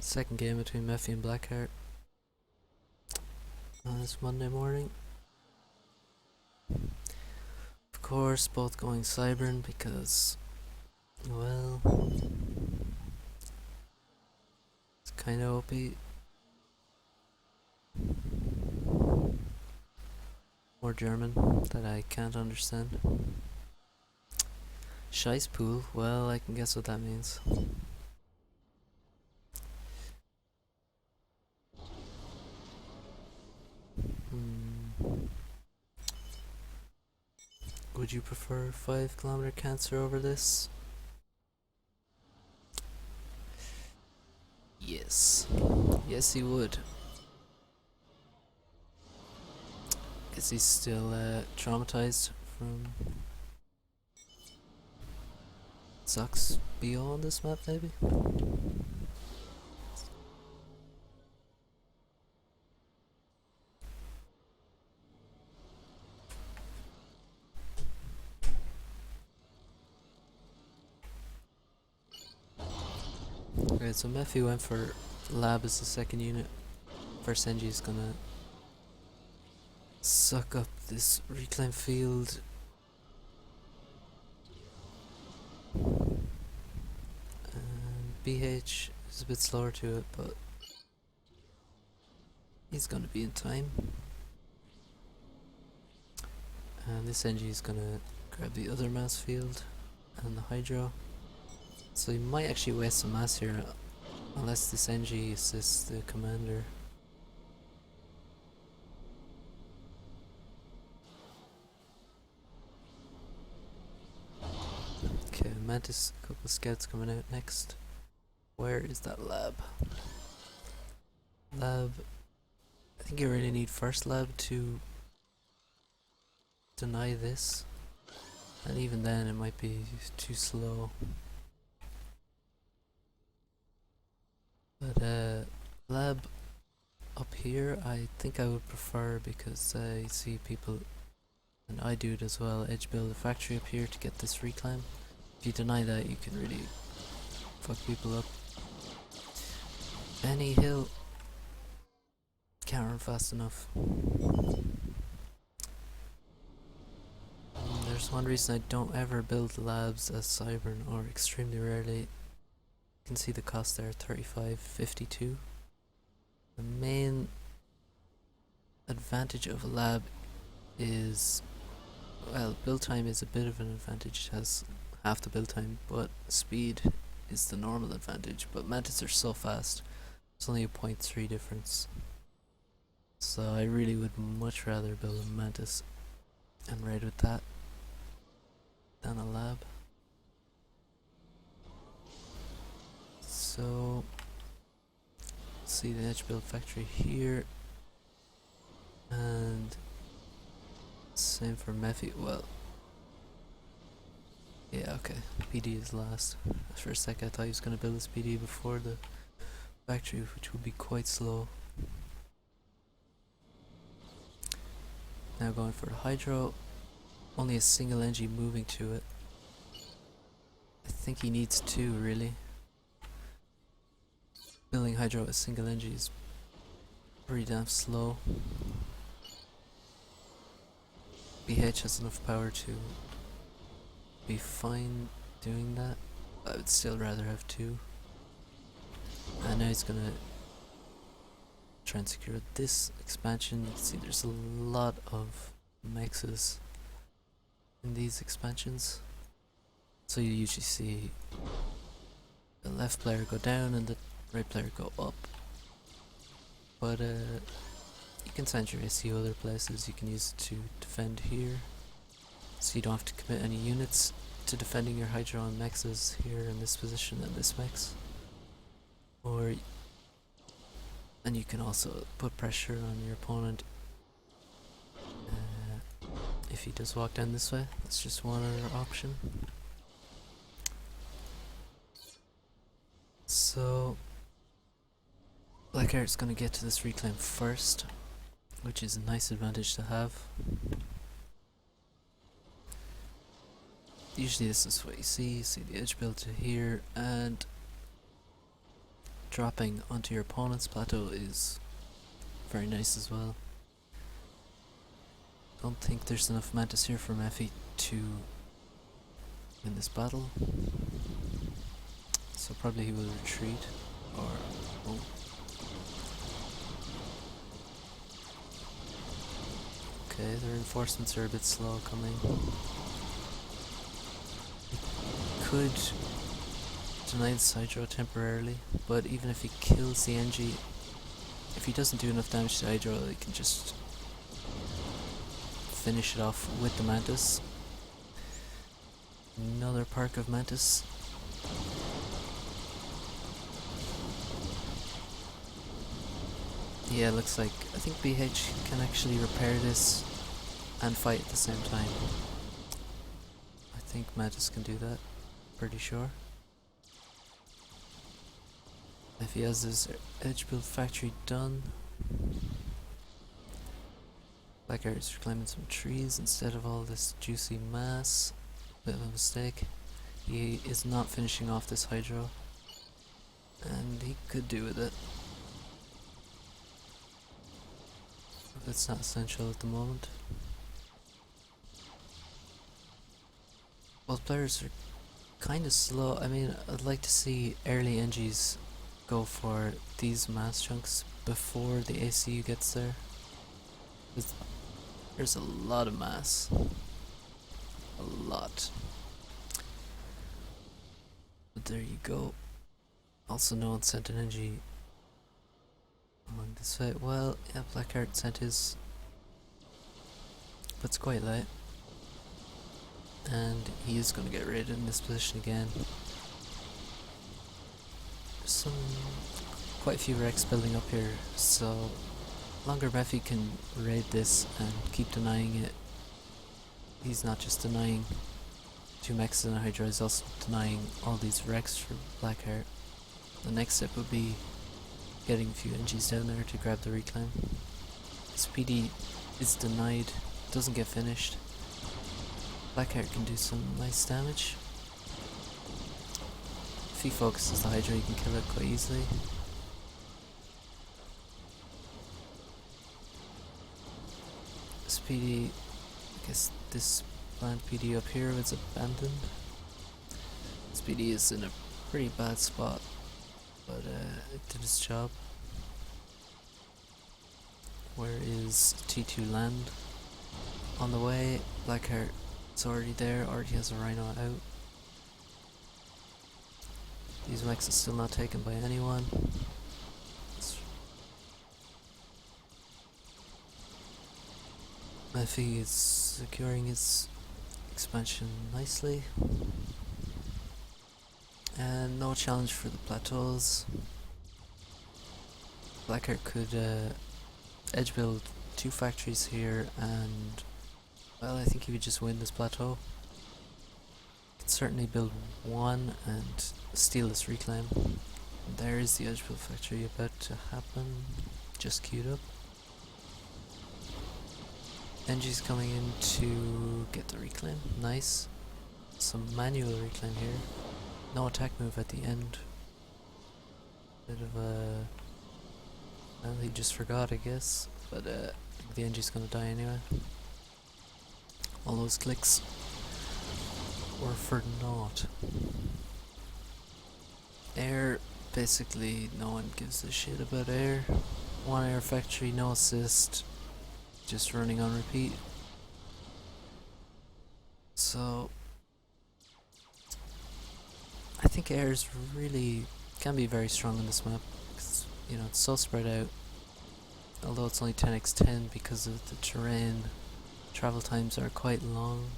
Second game between Mephi and Blackheart on this Monday morning. Of course, both going Cybern because, well, it's kinda OP. Or German that I can't understand. Scheisspool, well, I can guess what that means. Would you prefer 5 km cancer over this? Yes. Yes, he would. Guess he's still traumatized from Zuck's BO on this map, maybe? Right, so mephi went for lab as the second unit. First NG is gonna suck up this reclaim field. And BH is a bit slower to it, but he's gonna be in time. And this NG is gonna grab the other mass field and the hydro. So he might actually waste some mass here, unless this NG assists the commander. Okay, Mantis, a couple of scouts coming out next. Where is that lab? Lab. I think you really need first lab to deny this. And even then it might be too slow. But lab up here I think I would prefer, because I see people, and I do it as well, edge build a factory up here to get this reclaim. If you deny that, you can really fuck people up. Any hill can't run fast enough. There's one reason I don't ever build labs as Cybern, or extremely rarely. You can see the cost there, 35.52. The main advantage of a lab is, well, build time is a bit of an advantage. It has half the build time, but speed is the normal advantage. But mantis are so fast, it's only a 0.3 difference. So I really would much rather build a mantis and raid with that than a lab. So see the edge build factory here, and same for mephi. Well, yeah, okay, PD is last. For a sec I thought he was going to build his PD before the factory, which would be quite slow. Now going for the hydro, only a single NG moving to it. I think he needs 2 really. Building hydro with a single NG is pretty damn slow. BH has enough power to be fine doing that. I would still rather have 2. And now he's gonna try and secure this expansion. You can see there's a lot of mexes in these expansions. So you usually see the left player go down and the right player go up. But you can send your AC other places. You can use it to defend here, so you don't have to commit any units to defending your hydro and mexes here in this position and this mex. And you can also put pressure on your opponent if he does walk down this way. That's just one other option. So Blackheart's gonna get to this reclaim first, which is a nice advantage to have. Usually this is what you see the edge build to here, and dropping onto your opponent's plateau is very nice as well. Don't think there's enough mantis here for mephi to win this battle, so probably he will retreat, or oh. Okay, the reinforcements are a bit slow coming. He could deny the side draw temporarily, but even if he kills the NG, if he doesn't do enough damage to Hydro, he can just finish it off with the Mantis. Another Park of Mantis. Yeah, looks like I think BH can actually repair this and fight at the same time. I think Mantis can do that, pretty sure. If he has his edge build factory done. Blackheart is reclaiming some trees instead of all this juicy mass. Bit of a mistake. He is not finishing off this hydro, and he could do with it. But it's not essential at the moment. Both players are kind of slow. I mean, I'd like to see early NGs go for these mass chunks before the ACU gets there. There's a lot of mass. A lot. But there you go. Also, no one sent an NG along this way. Well, yeah, Blackheart sent his, but it's quite late. And he is going to get raided in this position again. There's quite a few wrecks building up here, so longer mephi can raid this and keep denying it. He's not just denying 2 mechs and a hydra, he's also denying all these wrecks for Blackheart. The next step would be getting a few NGs down there to grab the reclaim. Speedy is denied, doesn't get finished. Blackheart can do some nice damage. If he focuses the hydra, he can kill it quite easily. Speedy, I guess this plant PD up here was abandoned. Speedy is in a pretty bad spot, but it did its job. Where is T2 land? On the way, Blackheart is already there, already has a rhino out. These mechs are still not taken by anyone. mephi is securing his expansion nicely. And no challenge for the plateaus. Blackheart could edge build 2 factories here and, well, I think he would just win this plateau. Could certainly build 1 and steal this reclaim. And there is the edge build factory about to happen, just queued up. NG's coming in to get the reclaim, nice. Some manual reclaim here. No attack move at the end. Bit of a... well, he just forgot, I guess. But the NG's gonna die anyway. All those clicks were for naught. Air, basically no one gives a shit about air. 1 air factory, no assist. Just running on repeat. So I think air is really can be very strong on this map because, you know, it's so spread out. Although it's only 10x10 because of the terrain, travel times are quite long.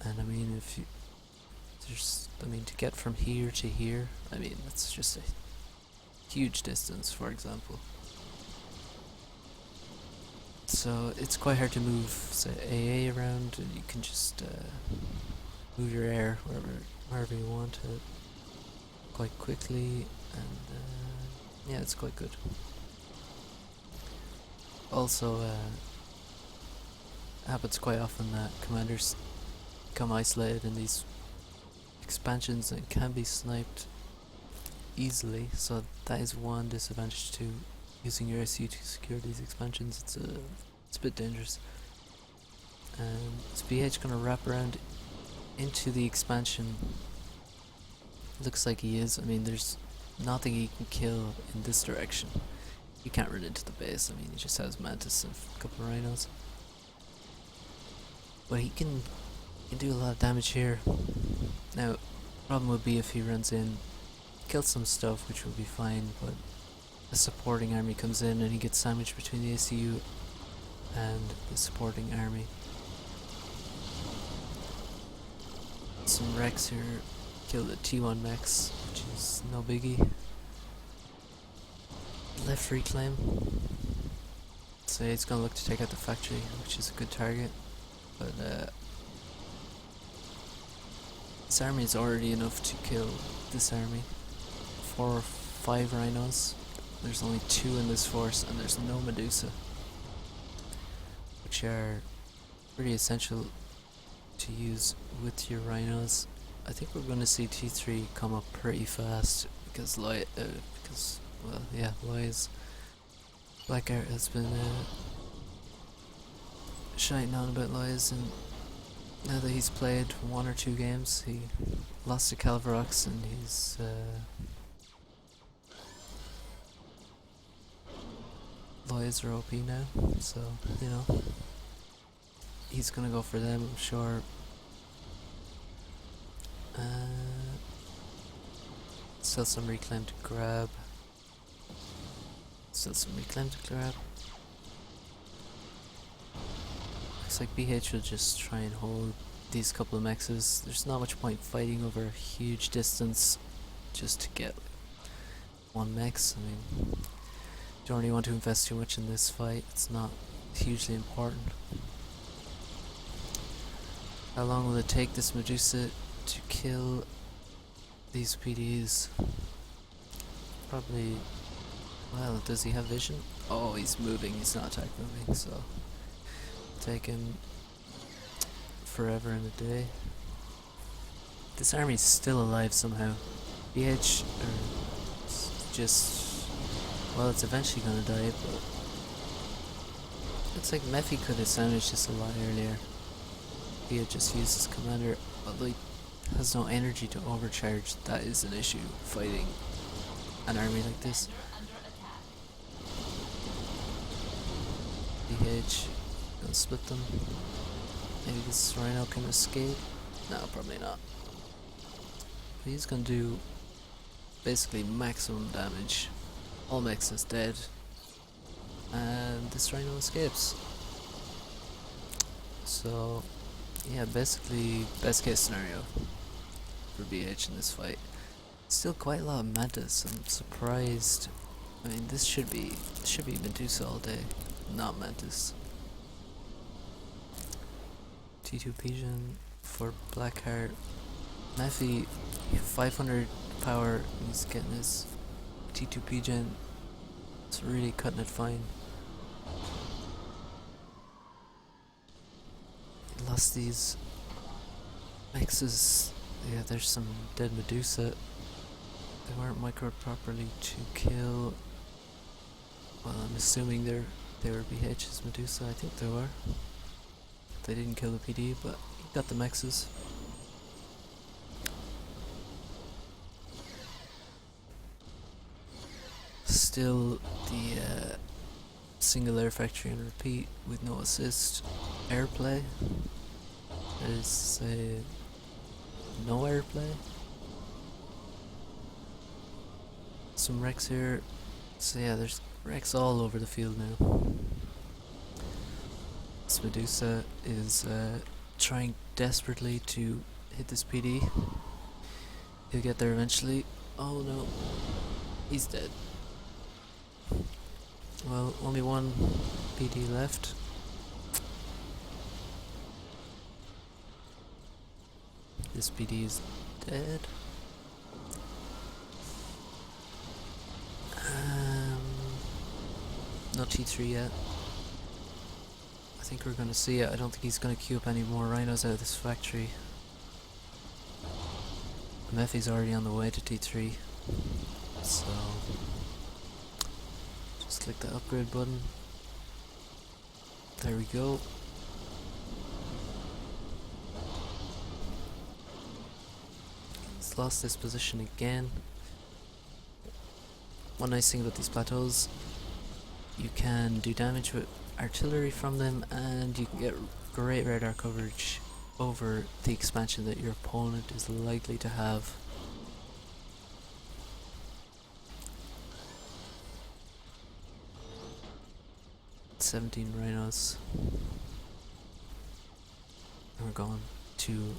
And I mean, if you to get from here to here, I mean, that's just a huge distance, for example. So it's quite hard to move, say, AA around, and you can just move your air wherever you want it quite quickly, and yeah, it's quite good. Also, happens quite often that commanders become isolated in these expansions and can be sniped easily, so that is one disadvantage to using your SU to secure these expansions. It's a bit dangerous. Is BH gonna wrap around into the expansion? Looks like he is. I mean, there's nothing he can kill in this direction. He can't run into the base. I mean, he just has Mantis and a couple of Rhinos. But he can do a lot of damage here. Now, problem would be if he runs in, kills some stuff, which will be fine, but a supporting army comes in and he gets sandwiched between the ACU and the supporting army. Some Rex here kill the T1 mechs, which is no biggie. Left reclaim. So he's gonna look to take out the factory, which is a good target. But this army is already enough to kill this army. 4 or 5 rhinos. There's only 2 in this force, and there's no Medusa, which are pretty essential to use with your rhinos. I think we're going to see T3 come up pretty fast because Loy's Blackheart has been shiting on about Loy's, and now that he's played 1 or 2 games, he lost to Calvarox, and he's Loy's are OP now, so you know he's gonna go for them, I'm sure. Still some reclaim to grab. Looks like BH will just try and hold these couple of mexes. There's not much point fighting over a huge distance just to get 1 mex. I mean, don't really want to invest too much in this fight. It's not hugely important. How long will it take this Medusa to kill these PDs? Probably. Well, does he have vision? Oh, he's moving. He's not attack moving, so take him forever and a day. This army's still alive somehow. BH just, well, it's eventually gonna die, but looks like mephi could have sandwiched this a lot earlier. He had just used his commander, although he has no energy to overcharge. That is an issue fighting an army like this. BH gonna split them. Maybe this rhino can escape. No, probably not. But he's gonna do basically maximum damage. All mechs is dead, and this rhino escapes. So yeah, basically best case scenario for BH in this fight. Still quite a lot of Mantis. I'm surprised. I mean, this should be Medusa all day, not Mantis. T2 Pigeon for Blackheart. mephi, 500 power. He's getting his T2 Pigeon. It's really cutting it fine. Lost these mexes. Yeah, there's some dead Medusa. They weren't microed properly to kill. Well, I'm assuming they were BH's Medusa. I think they were. They didn't kill the PD, but he got the mexes. Still the single air factory and repeat with no assist. Airplay. There's no airplay. Some Rex here. So yeah, there's Rex all over the field now. This Medusa is trying desperately to hit this PD. He'll get there eventually. Oh no, he's dead. Well, only 1 PD left. This PD is dead. No T3 yet. I think we're gonna see it. I don't think he's gonna queue up any more rhinos out of this factory. mephi's already on the way to T3. So just click the upgrade button. There we go. He's lost this position again. One nice thing about these plateaus, you can do damage with artillery from them, and you can get great radar coverage over the expansion that your opponent is likely to have. "17 rhinos." And we're going to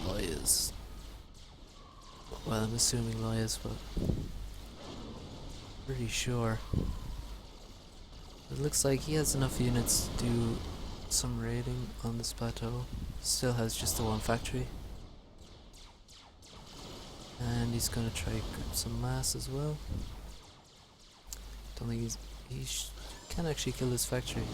Lawyers. Well, I'm assuming Lawyers, but pretty sure. It looks like he has enough units to do some raiding on this plateau. Still has just the one factory. And he's gonna try to grab some mass as well. Don't think he can actually kill this factory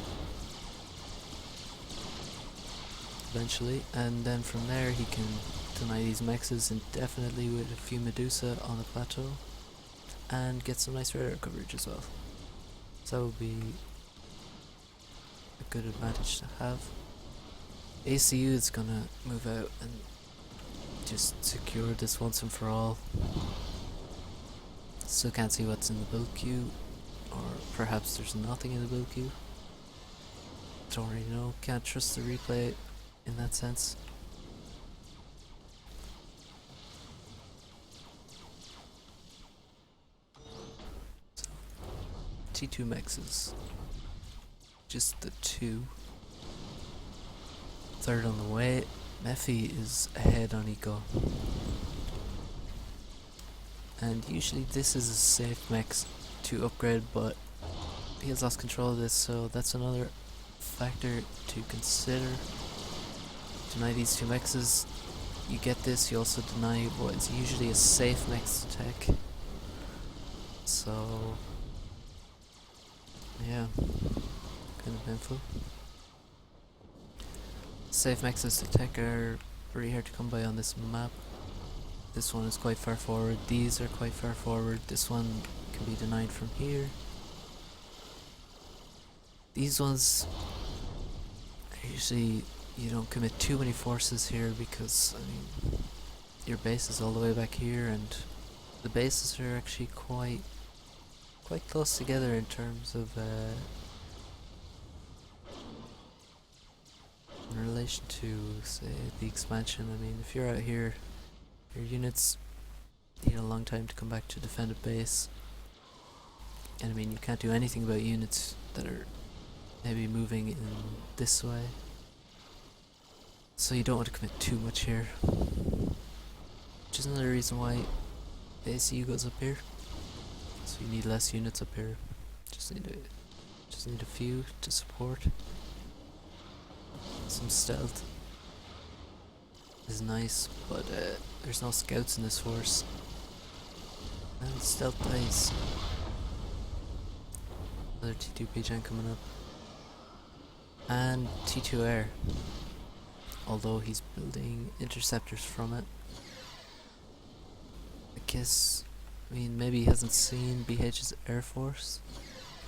eventually, and then from there he can deny these mexes indefinitely with a few Medusa on the plateau and get some nice radar coverage as well. So that would be a good advantage to have. ACU is gonna move out and just secure this once and for all. Still can't see what's in the build queue, or perhaps there's nothing in the build queue. Don't really know, can't trust the replay in that sense. So, T2 mexes. Just the two. Third on the way. Mephi is ahead on eco. And usually this is a safe mex to upgrade, but he has lost control of this, so that's another factor to consider. Deny these two mexes, you get this, you also deny what is usually a safe mex attack. So yeah, kind of painful. Safe mexes to attack are pretty hard to come by on this map. This one is quite far forward, these are quite far forward, this one can be denied from here. These ones, usually you don't commit too many forces here because, I mean, your base is all the way back here, and the bases are actually quite close together in terms of in relation to, say, the expansion. I mean, if you're out here, your units need a long time to come back to defend a base, and I mean, you can't do anything about units that are maybe moving in this way, so you don't want to commit too much here, which is another reason why the ACU goes up here. So you need less units up here. Just need a few to support. Some stealth is nice, but there's no scouts in this force, and stealth dies. Another T2 PGen coming up, and T2 air, although he's building interceptors from it. I guess, I mean, maybe he hasn't seen BH's air force,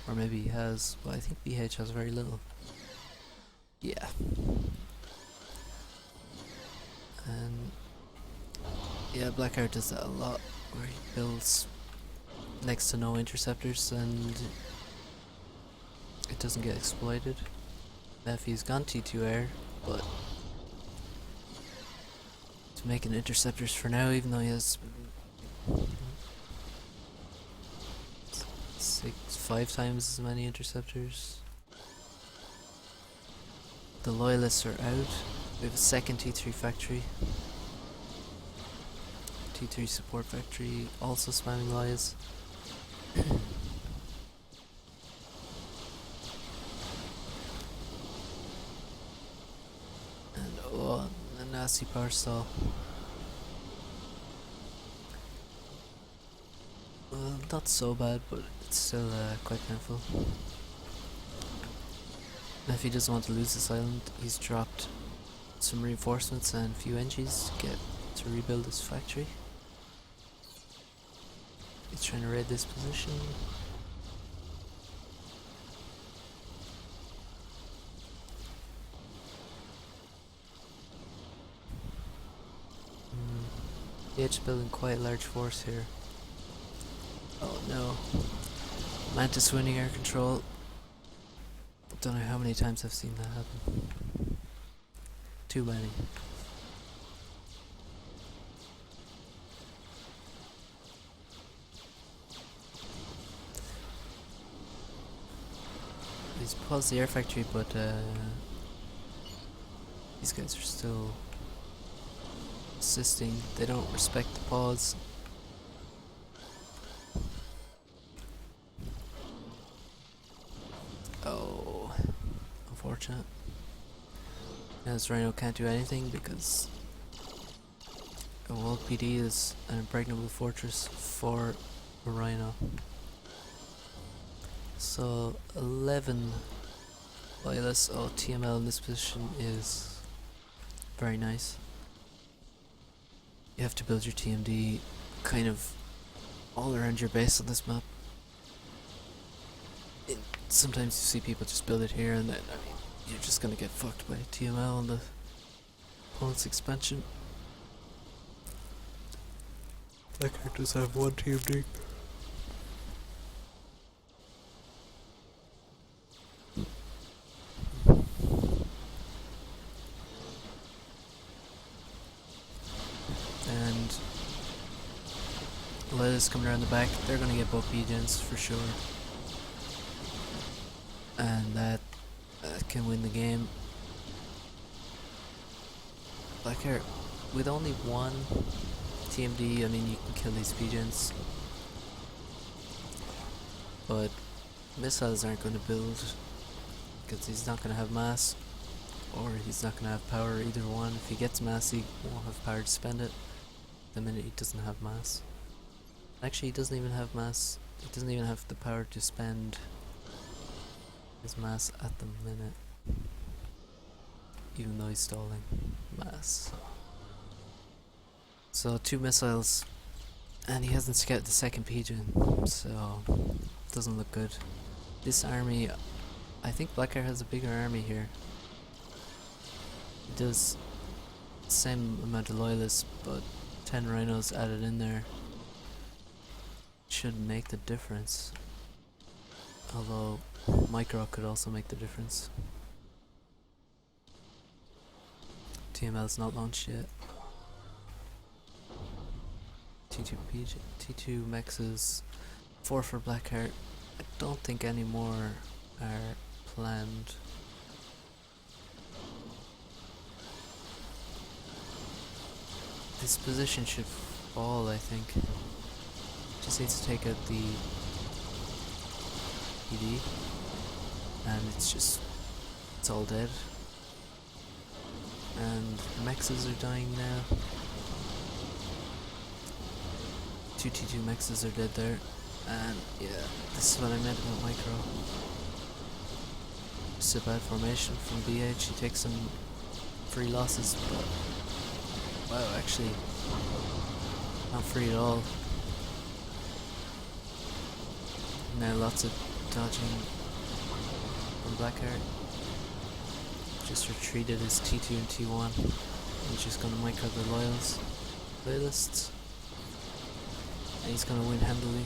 or maybe he has, but I think BH has very little. Yeah. And yeah, Blackheart does that a lot, where he builds next to no interceptors and it doesn't get exploited. Mephi's gone T2 air, but he's making interceptors for now, even though he has 5 times as many interceptors. The loyalists are out. We have a second T3 factory. T3 support factory also spamming lies. And oh, a nasty power stall. Well, not so bad, but it's still quite painful. If he doesn't want to lose this island, he's dropped some reinforcements and a few NGs to rebuild his factory. He's trying to raid this position. It's building quite a large force here. Oh no. Mantis winning air control. Don't know how many times I've seen that happen. Too many. He's paused the air factory, but these guys are still assisting. They don't respect the pause. Oh, unfortunate. Now this Rhino can't do anything because a walled PD is an impregnable fortress for a Rhino. So 11 wireless. Oh, TML in this position is very nice. You have to build your TMD kind of all around your base on this map. Sometimes you see people just build it here and then, I mean, you're just gonna get fucked by TML on the opponent's expansion. Blackheart does have one TMD. And Liz coming around the back, they're gonna get both B-gens for sure. And that can win the game. Blackheart, with only one TMD, I mean, you can kill these B-gens. But missiles aren't going to build because he's not going to have mass, or he's not going to have power, either one. If he gets mass, he won't have power to spend it the minute he doesn't have mass. Actually, he doesn't even have mass. He doesn't even have the power to spend his mass at the minute, even though he's stalling mass. So 2 missiles, and he hasn't scouted the second pigeon, so doesn't look good. This army, I think Blackheart has a bigger army here. He does the same amount of loyalists, but 10 rhinos added in there should make the difference. Although micro could also make the difference. TML's not launched yet. T2 PG, T2 mexes, 4 for Blackheart. I don't think any more are planned. This position should fall, I think. Just needs to take out the PD, and it's all dead. And the mexes are dying now. 2 T2 mexes are dead there, and yeah, this is what I meant about micro. Just a bad formation from BH. He takes some free losses, but wow, actually not free at all. Now lots of dodging from Blackheart. Just retreated his T2 and T1. He's just gonna micro the loyalists. And he's gonna win handily.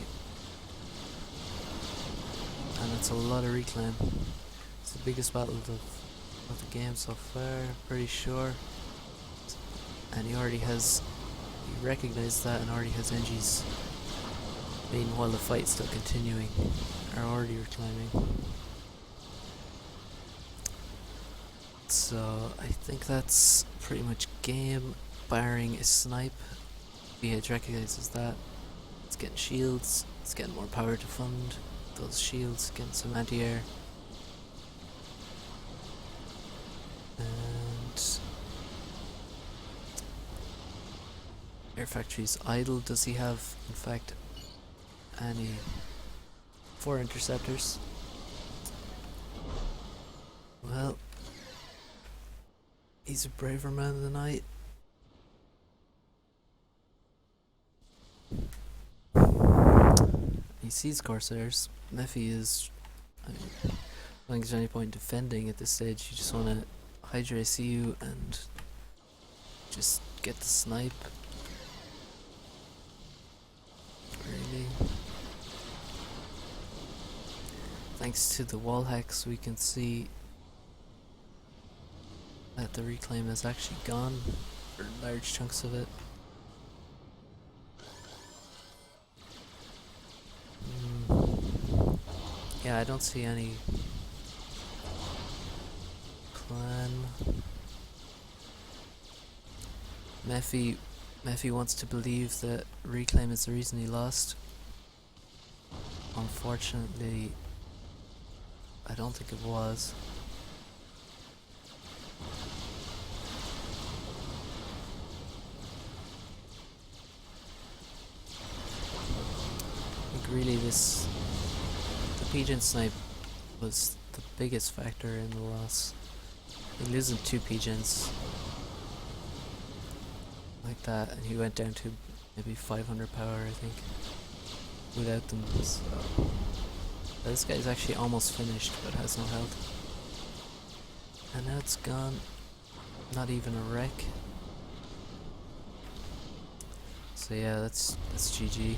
And that's a lot of reclaim. It's the biggest battle of the game so far, pretty sure. And he recognized that and already has NGs. Meanwhile the fight's still continuing, are already reclaiming. So I think that's pretty much game, barring a snipe. BH recognizes that. It's getting shields, it's getting more power to fund those shields, getting some anti-air. And air factory's idle. Does he have, in fact, any 4 interceptors? Well, he's a braver man than I. sees Corsairs. Mephi is, I mean, I don't think there's any point defending at this stage. You just want to hide your ACU and just get the snipe. Really. Thanks to the wall hacks, we can see that the reclaim has actually gone for large chunks of it. Yeah, I don't see any plan. Mephi wants to believe that reclaim is the reason he lost. Unfortunately, I don't think it was. I think really the pigeon snipe was the biggest factor in the loss. He losing 2 pigeons like that, and he went down to maybe 500 power, I think, without them. So this guy's actually almost finished, but has no health. And now it's gone. Not even a wreck. So yeah, that's GG.